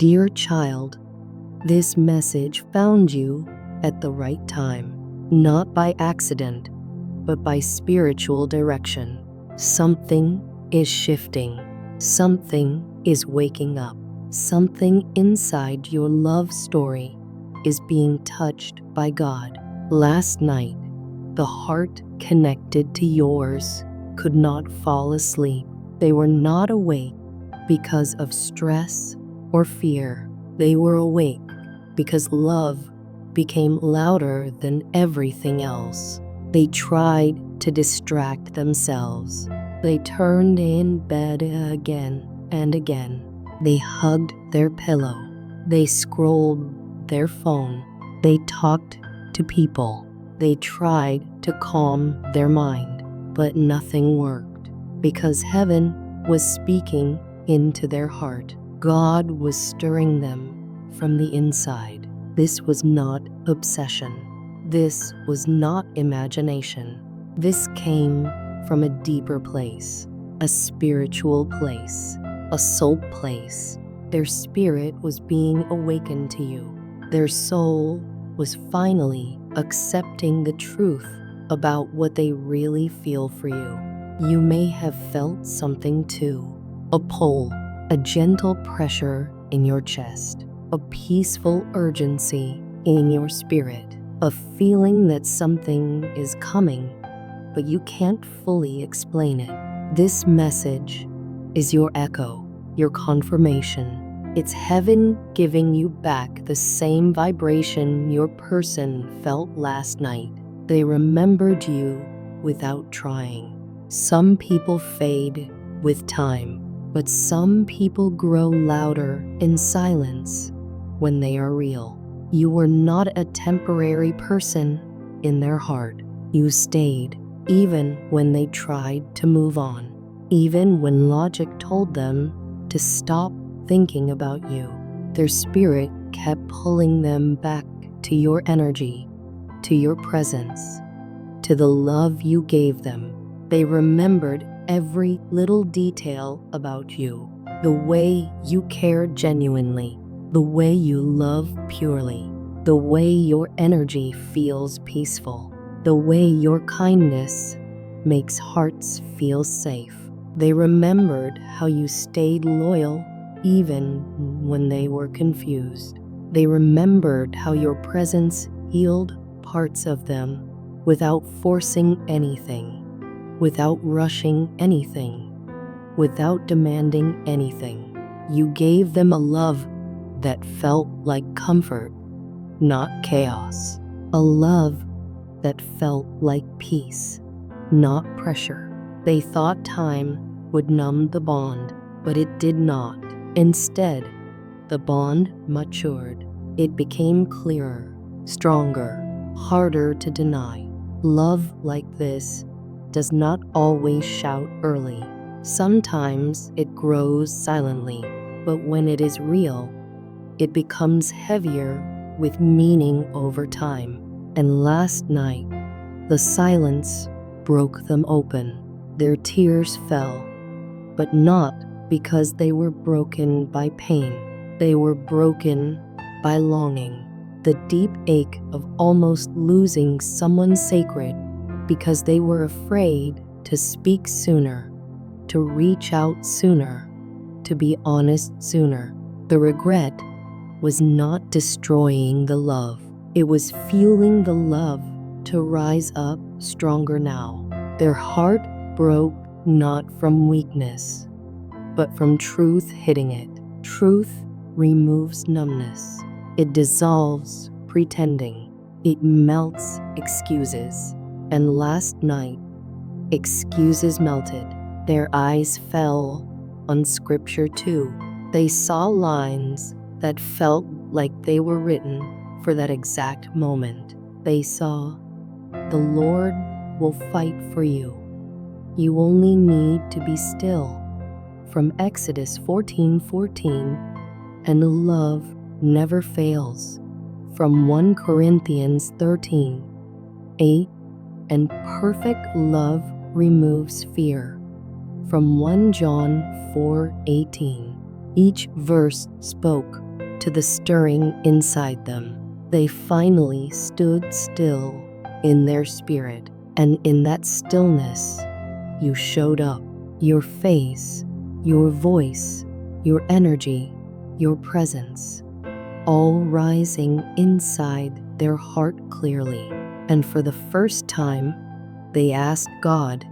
Dear child, this message found you at the right time, not by accident, but by spiritual direction. Something is shifting. Something is waking up. Something inside your love story is being touched by God. Last night, the heart connected to yours could not fall asleep. They were not awake because of stress or fear. They were awake because love became louder than everything else. They tried to distract themselves. They turned in bed again and again. They hugged their pillow. They scrolled their phone. They talked to people. They tried to calm their mind, but nothing worked because heaven was speaking into their heart. God was stirring them from the inside. This was not obsession. This was not imagination. This came from a deeper place, a spiritual place, a soul place. Their spirit was being awakened to you. Their soul was finally accepting the truth about what they really feel for you. You may have felt something too, a pull, a gentle pressure in your chest, a peaceful urgency in your spirit, a feeling that something is coming, but you can't fully explain it. This message is your echo, your confirmation. It's heaven giving you back the same vibration your person felt last night. They remembered you without trying. Some people fade with time, but some people grow louder in silence when they are real. You were not a temporary person in their heart. You stayed even when they tried to move on, even when logic told them to stop thinking about you. Their spirit kept pulling them back to your energy, to your presence, to the love you gave them. They remembered every little detail about you, the way you care genuinely, the way you love purely, the way your energy feels peaceful, the way your kindness makes hearts feel safe. They remembered how you stayed loyal even when they were confused. They remembered how your presence healed parts of them without forcing anything, without rushing anything, without demanding anything. You gave them a love that felt like comfort, not chaos. A love that felt like peace, not pressure. They thought time would numb the bond, but it did not. Instead, the bond matured. It became clearer, stronger, harder to deny. Love like this does not always shout early. Sometimes it grows silently, but when it is real, it becomes heavier with meaning over time. And last night, the silence broke them open. Their tears fell, but not because they were broken by pain. They were broken by longing, the deep ache of almost losing someone sacred because they were afraid to speak sooner, to reach out sooner, to be honest sooner. The regret was not destroying the love. It was fueling the love to rise up stronger now. Their heart broke not from weakness, but from truth hitting it. Truth removes numbness. It dissolves pretending. It melts excuses. And last night, excuses melted. Their eyes fell on scripture too. They saw lines that felt like they were written for that exact moment. They saw, "The Lord will fight for you. You only need to be still." From Exodus 14:14, and love never fails. From 1 Corinthians 13:8, and perfect love removes fear. From 1 John 4:18, each verse spoke to the stirring inside them. They finally stood still in their spirit, and in that stillness, you showed up. Your face, your voice, your energy, your presence, all rising inside their heart clearly. And for the first time, they asked God,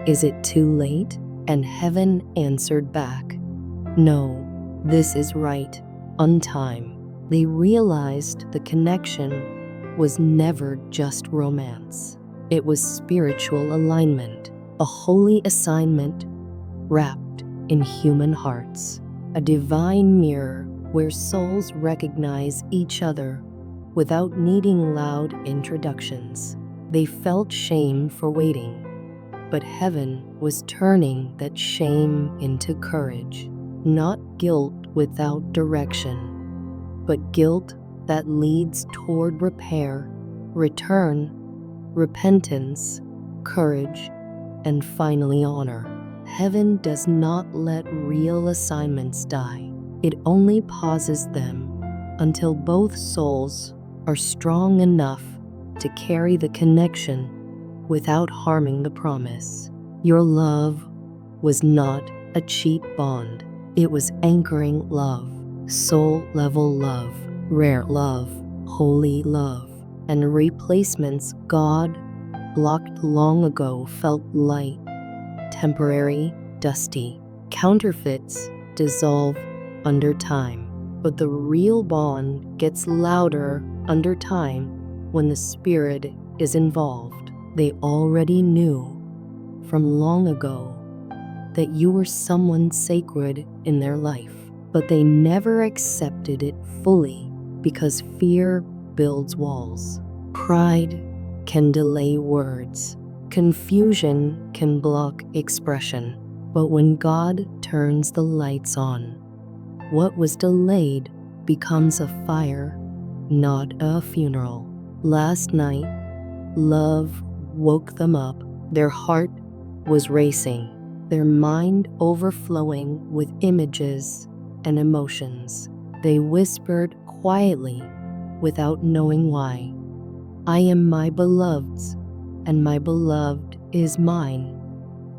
"Is it too late?" And heaven answered back, "No, this is right, on time." They realized the connection was never just romance. It was spiritual alignment, a holy assignment wrapped in human hearts, a divine mirror where souls recognize each other without needing loud introductions. They felt shame for waiting, but heaven was turning that shame into courage. Not guilt without direction, but guilt that leads toward repair, return, repentance, courage, and finally honor. Heaven does not let real assignments die. It only pauses them until both souls are strong enough to carry the connection without harming the promise. Your love was not a cheap bond. It was anchoring love, soul-level love, rare love, holy love, and replacements God blocked long ago felt light, temporary, dusty. Counterfeits dissolve under time, but the real bond gets louder under time when the spirit is involved. They already knew from long ago that you were someone sacred in their life, but they never accepted it fully because fear builds walls. Pride can delay words. Confusion can block expression. But when God turns the lights on, what was delayed becomes a fire, not a funeral. Last night, love woke them up. Their heart was racing, their mind overflowing with images and emotions. They whispered quietly without knowing why, "I am my beloved's, and my beloved is mine."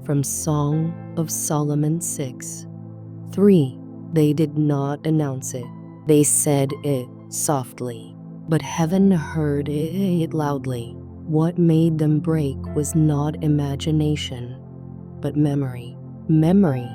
From Song of Solomon 6:3. They did not announce it. They said it softly, but heaven heard it loudly. What made them break was not imagination, but memory. Memory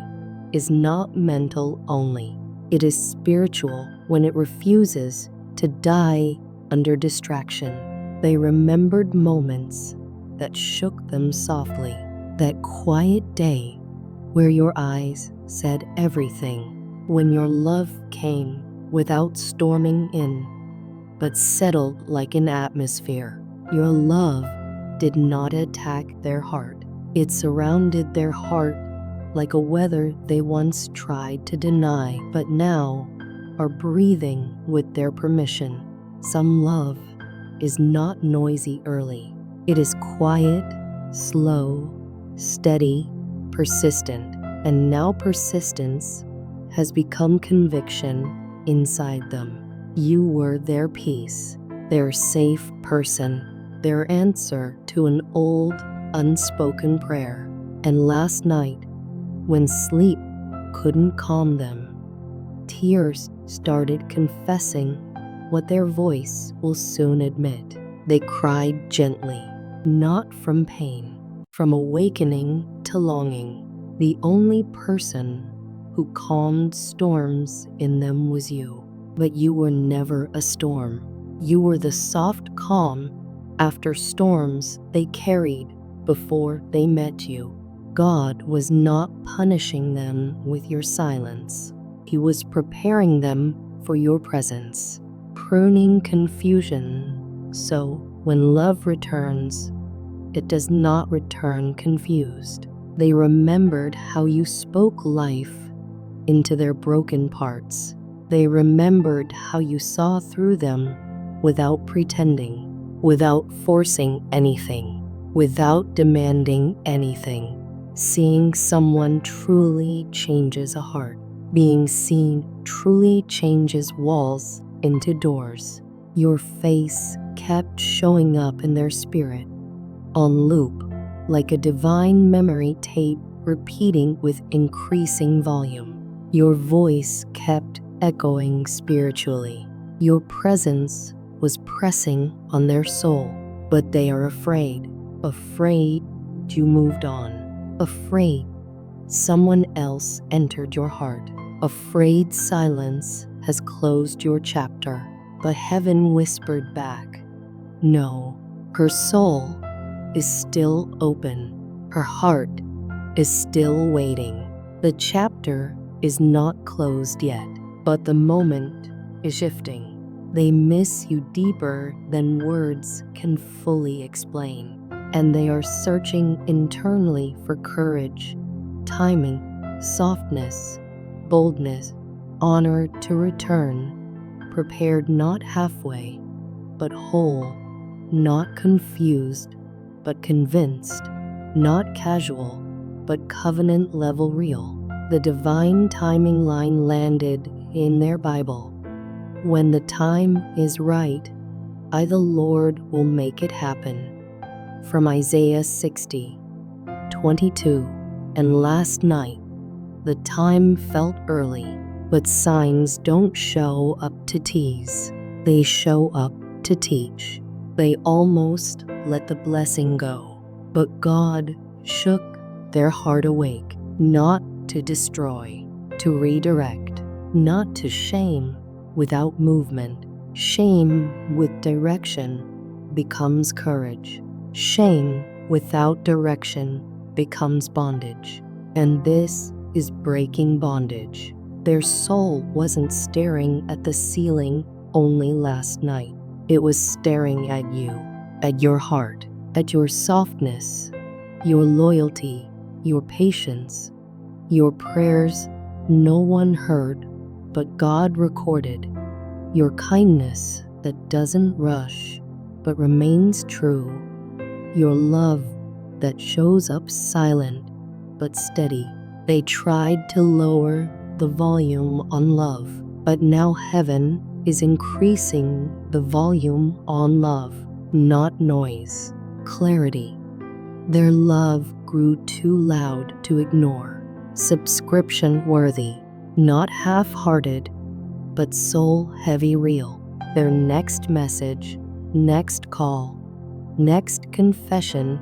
is not mental only. It is spiritual when it refuses to die under distraction. They remembered moments that shook them softly. That quiet day where your eyes said everything, when your love came without storming in, but settled like an atmosphere. Your love did not attack their heart. It surrounded their heart like a weather they once tried to deny, but now are breathing with their permission. Some love is not noisy early. It is quiet, slow, steady, persistent, and now persistence has become conviction inside them. You were their peace, their safe person, their answer to an old, unspoken prayer. And last night, when sleep couldn't calm them, tears started confessing what their voice will soon admit. They cried gently, not from pain, from awakening to longing. The only person who calmed storms in them was you. But you were never a storm. You were the soft calm after storms they carried before they met you. God was not punishing them with your silence. He was preparing them for your presence, pruning confusion, so when love returns, it does not return confused. They remembered how you spoke life into their broken parts. They remembered how you saw through them without pretending, without forcing anything, without demanding anything. Seeing someone truly changes a heart. Being seen truly changes walls into doors. Your face kept showing up in their spirit, on loop, like a divine memory tape repeating with increasing volume. Your voice kept echoing spiritually. Your presence was pressing on their soul, but they are afraid. Afraid you moved on. Afraid someone else entered your heart. Afraid silence has closed your chapter. But heaven whispered back, no, her soul is still open. Her heart is still waiting. The chapter is not closed yet, but the moment is shifting. They miss you deeper than words can fully explain, and they are searching internally for courage, timing, softness, boldness, honor to return, prepared not halfway, but whole, not confused, but convinced, not casual, but covenant level real. The divine timing line landed in their Bible. When the time is right, I, the Lord, will make it happen. From Isaiah 60:22. And last night, the time felt early, but signs don't show up to tease. They show up to teach. They almost let the blessing go, but God shook their heart awake, not to destroy, to redirect, not to shame without movement. Shame with direction becomes courage. Shame without direction becomes bondage. And this is breaking bondage. Their soul wasn't staring at the ceiling only last night. It was staring at you, at your heart, at your softness, your loyalty, your patience, your prayers no one heard, but God recorded, your kindness that doesn't rush, but remains true, your love that shows up silent, but steady. They tried to lower the volume on love, but now heaven is increasing the volume on love, not noise, clarity. Their love grew too loud to ignore, subscription worthy, not half-hearted, but soul-heavy real. Their next message, next call, next confession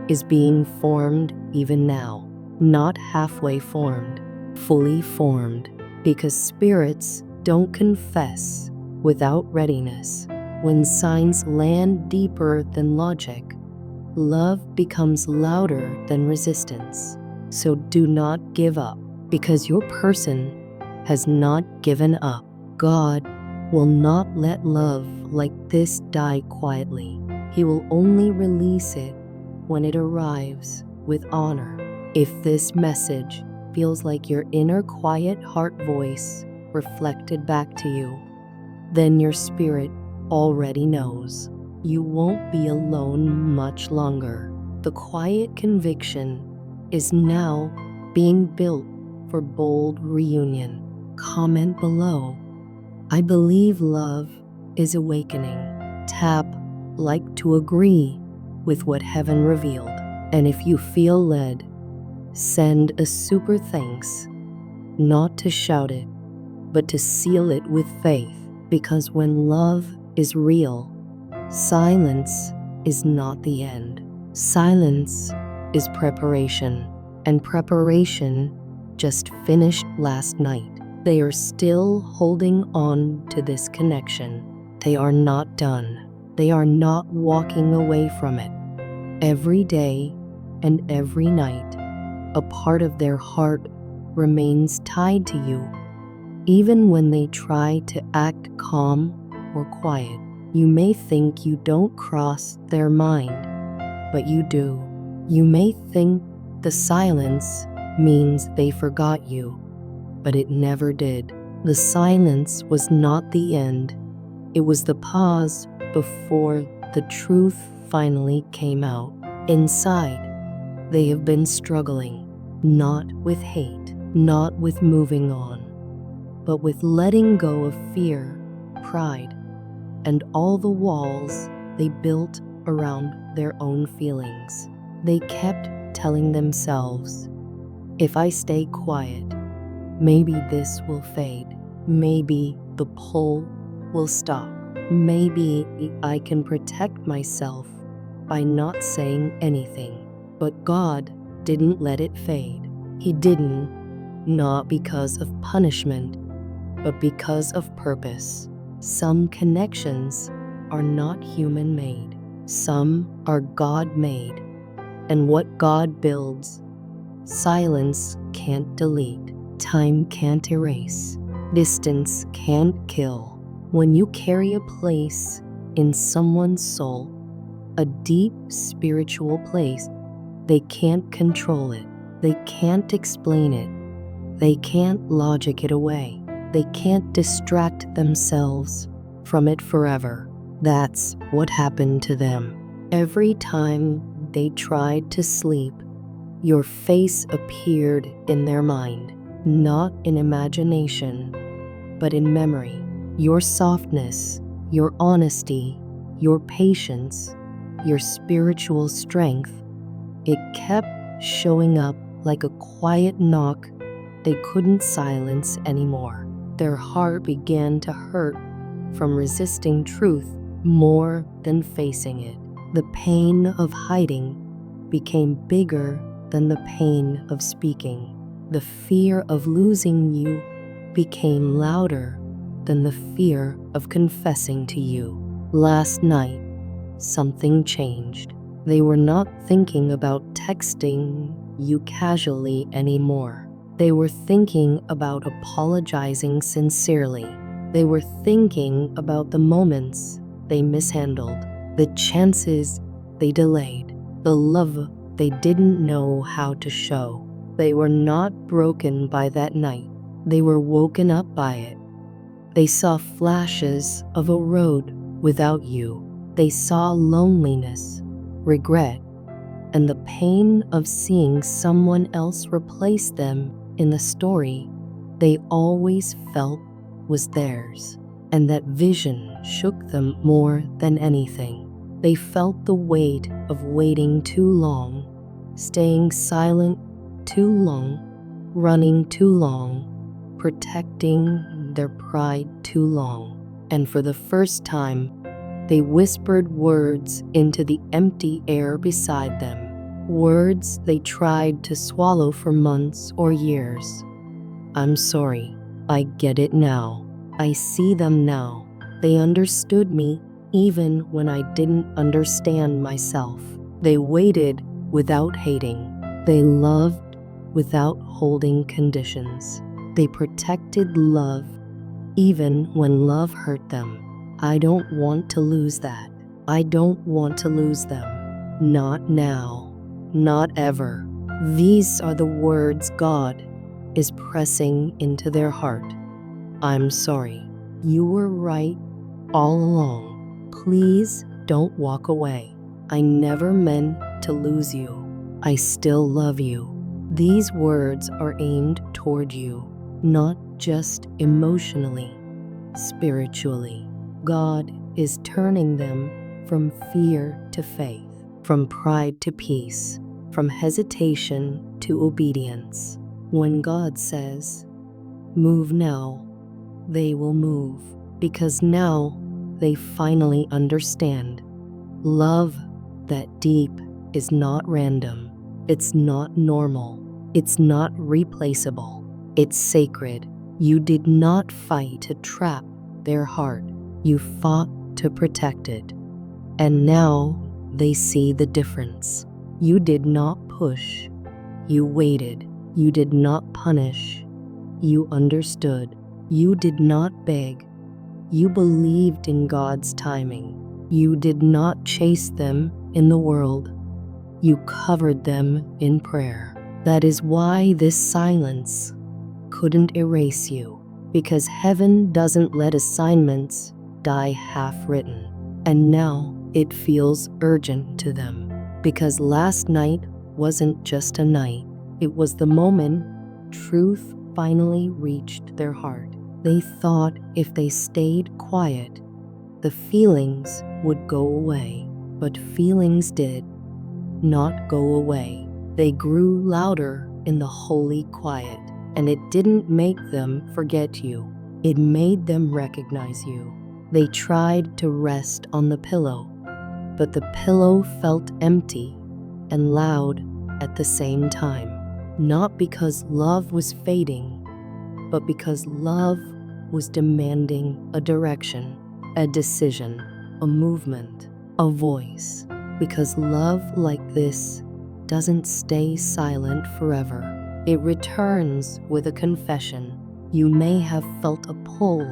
is being formed even now, not halfway formed, fully formed, because spirits don't confess without readiness. When signs land deeper than logic, love becomes louder than resistance. So do not give up, because your person has not given up. God will not let love like this die quietly. He will only release it when it arrives with honor. If this message feels like your inner quiet heart voice reflected back to you, then your spirit already knows. You won't be alone much longer. The quiet conviction is now being built for bold reunion. Comment below. I believe love is awakening. Tap like to agree with what heaven revealed. And if you feel led, send a super thanks, not to shout it, but to seal it with faith. Because when love is real, silence is not the end. Silence is preparation, and preparation just finished last night. They are still holding on to this connection. They are not done. They are not walking away from it. Every day and every night, a part of their heart remains tied to you, even when they try to act calm or quiet. You may think you don't cross their mind, but you do. You may think the silence means they forgot you, but it never did. The silence was not the end. It was the pause before the truth finally came out. Inside, they have been struggling, not with hate, not with moving on, but with letting go of fear, pride, and all the walls they built around their own feelings. They kept telling themselves, if I stay quiet, maybe this will fade. Maybe the pull will stop. Maybe I can protect myself by not saying anything. But God didn't let it fade. He didn't, not because of punishment, but because of purpose. Some connections are not human-made. Some are God-made. And what God builds, silence can't delete. Time can't erase. Distance can't kill. When you carry a place in someone's soul, a deep spiritual place, they can't control it. They can't explain it. They can't logic it away. They can't distract themselves from it forever. That's what happened to them. Every time they tried to sleep, your face appeared in their mind, not in imagination, but in memory. Your softness, your honesty, your patience, your spiritual strength, it kept showing up like a quiet knock they couldn't silence anymore. Their heart began to hurt from resisting truth more than facing it. The pain of hiding became bigger than the pain of speaking. The fear of losing you became louder than the fear of confessing to you. Last night, something changed. They were not thinking about texting you casually anymore. They were thinking about apologizing sincerely. They were thinking about the moments they mishandled, the chances they delayed, the love they didn't know how to show. They were not broken by that night. They were woken up by it. They saw flashes of a road without you. They saw loneliness, regret, and the pain of seeing someone else replace them in the story they always felt was theirs. And that vision shook them more than anything. They felt the weight of waiting too long, staying silent too long, running too long, protecting their pride too long. And for the first time, they whispered words into the empty air beside them. Words they tried to swallow for months or years. I'm sorry. I get it now. I see them now. They understood me even when I didn't understand myself. They waited without hating. They loved without holding conditions. They protected love even when love hurt them. I don't want to lose that. I don't want to lose them. Not now. Not ever. These are the words God is pressing into their heart. I'm sorry. You were right all along. Please don't walk away. I never meant to lose you. I still love you. These words are aimed toward you, not just emotionally, spiritually. God is turning them from fear to faith, from pride to peace, from hesitation to obedience. When God says, move now, they will move, because now they finally understand. Love that deep is not random. It's not normal. It's not replaceable. It's sacred. You did not fight to trap their heart. You fought to protect it. And now they see the difference. You did not push. You waited. You did not punish. You understood. You did not beg. You believed in God's timing. You did not chase them in the world. You covered them in prayer. That is why this silence couldn't erase you, because heaven doesn't let assignments die half-written. And now it feels urgent to them, because last night wasn't just a night. It was the moment truth finally reached their heart. They thought if they stayed quiet, the feelings would go away. But feelings did not go away. They grew louder in the holy quiet, and it didn't make them forget you. It made them recognize you. They tried to rest on the pillow, but the pillow felt empty and loud at the same time. Not because love was fading, but because love was demanding a direction, a decision, a movement, a voice. Because love like this doesn't stay silent forever. It returns with a confession. You may have felt a pull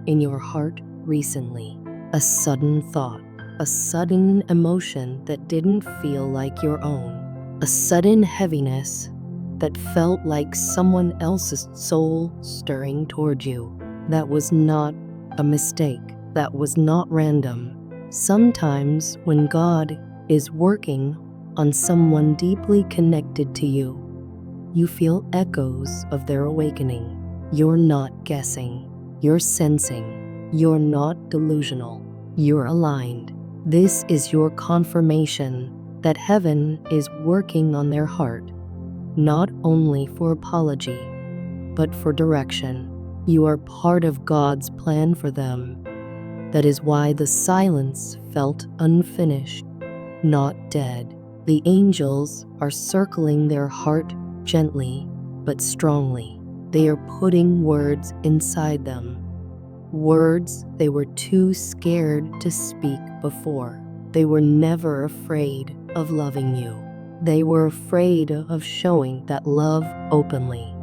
in your heart recently, a sudden thought, a sudden emotion that didn't feel like your own, a sudden heaviness that felt like someone else's soul stirring toward you. That was not a mistake. That was not random. Sometimes when God is working on someone deeply connected to you, you feel echoes of their awakening. You're not guessing. You're sensing. You're not delusional. You're aligned. This is your confirmation that heaven is working on their heart, not only for apology, but for direction. You are part of God's plan for them. That is why the silence felt unfinished, not dead. The angels are circling their heart gently but strongly. They are putting words inside them, words they were too scared to speak before. They were never afraid of loving you. They were afraid of showing that love openly.